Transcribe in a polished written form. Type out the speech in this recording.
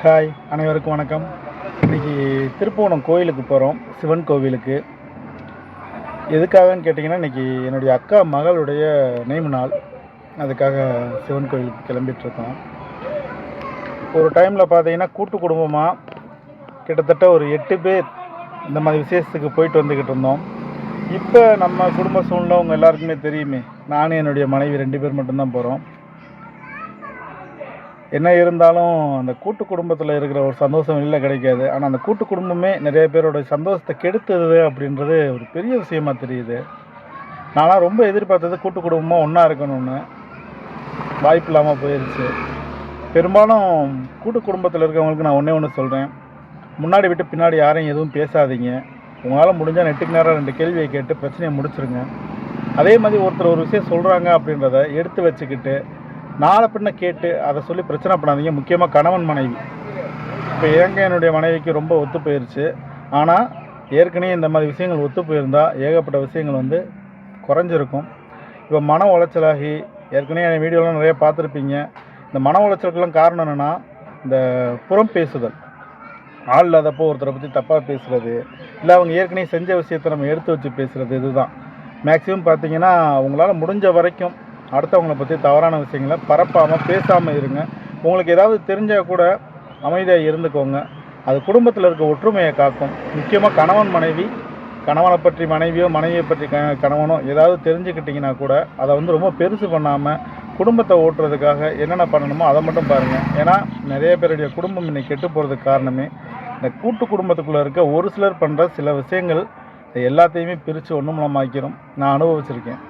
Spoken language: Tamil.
ஹாய், அனைவருக்கும் வணக்கம். இன்றைக்கி திருப்புவனம் கோயிலுக்கு போகிறோம், சிவன் கோவிலுக்கு. எதுக்காகன்னு கேட்டிங்கன்னா, இன்றைக்கி என்னுடைய அக்கா மகளுடைய நினைவு நாள். அதுக்காக சிவன் கோயிலுக்கு கிளம்பிகிட்ருக்கோம். ஒரு டைமில் பார்த்தீங்கன்னா கூட்டு குடும்பமாக கிட்டத்தட்ட ஒரு 8 பேர் இந்த மாதிரி விசேஷத்துக்கு போயிட்டு வந்துக்கிட்டு இருந்தோம். இப்போ நம்ம குடும்ப சூழ்நிலை உங்கள் எல்லாருக்குமே தெரியுமே, நானும் என்னுடைய மனைவி 2 பேர் மட்டும்தான் போகிறோம். என்ன இருந்தாலும் அந்த கூட்டு குடும்பத்தில் இருக்கிற ஒரு சந்தோஷம் வெளியில் கிடைக்காது. ஆனால் அந்த கூட்டு குடும்பமே நிறைய பேரோட சந்தோஷத்தை கெடுத்தது அப்படின்றது ஒரு பெரிய விஷயமா தெரியுது. நான்லாம் ரொம்ப எதிர்பார்த்தது கூட்டு குடும்பமாக ஒன்றா இருக்கணும்னு, வாய்ப்பு இல்லாமல் போயிடுச்சு. பெரும்பாலும் கூட்டு குடும்பத்தில் இருக்கிறவங்களுக்கு நான் ஒன்றே ஒன்று சொல்கிறேன், முன்னாடி விட்டு பின்னாடி யாரையும் எதுவும் பேசாதீங்க. உங்களால் முடிஞ்சால் நெட்டுக்கு நேரம் 2 கேள்வியை கேட்டு பிரச்சனையை முடிச்சுருங்க. அதே மாதிரி ஒருத்தர் ஒரு விஷயம் சொல்கிறாங்க அப்படின்றத எடுத்து வச்சுக்கிட்டு நாளை பின்ன கேட்டு அதை சொல்லி பிரச்சனை பண்ணாதீங்க. முக்கியமாக கணவன் மனைவி. இப்போ என்னுடைய மனைவிக்கு ரொம்ப ஒத்து போயிடுச்சு. ஆனால் ஏற்கனவே இந்த மாதிரி விஷயங்கள் ஒத்து போயிருந்தால் ஏகப்பட்ட விஷயங்கள் குறைஞ்சிருக்கும். இப்போ மன உளைச்சலாகி ஏற்கனவே என் வீடியோலாம் நிறைய பார்த்துருப்பீங்க. இந்த மன உளைச்சலுக்கெல்லாம் காரணம் என்னென்னா, இந்த புறம் பேசுதல், ஆள் இல்லாதப்போ ஒருத்தரை பற்றி தப்பாக பேசுகிறது, இல்லை அவங்க ஏற்கனவே செஞ்ச விஷயத்தை நம்ம எடுத்து வச்சு பேசுகிறது. இதுதான் மேக்ஸிமம் பார்த்தீங்கன்னா. உங்களால் முடிஞ்ச வரைக்கும் அடுத்தவங்களை பற்றி தவறான விஷயங்களை பரப்பாமல் பேசாமல் இருங்க. உங்களுக்கு ஏதாவது தெரிஞ்சால் கூட அமைதியாக இருந்துக்கோங்க. அது குடும்பத்தில் இருக்க ஒற்றுமையை காக்கும். முக்கியமாக கணவன் மனைவி, கணவனை பற்றி மனைவியோ மனைவியை பற்றி கணவனோ ஏதாவது தெரிஞ்சுக்கிட்டிங்கன்னா கூட அதை ரொம்ப பெருசு பண்ணாமல் குடும்பத்தை ஓட்டுறதுக்காக என்னென்ன பண்ணணுமோ அதை மட்டும் பாருங்கள். ஏன்னா நிறைய பேருடைய குடும்பம் இன்னைக்கு கெட்டு போகிறதுக்கு காரணமே இந்த கூட்டு குடும்பத்துக்குள்ளே இருக்க ஒரு சிலர் பண்ணுற சில விஷயங்கள் எல்லாத்தையுமே பிரித்து ஒன்றும் மூலமாக்கிறோம். நான் அனுபவிச்சிருக்கேன்.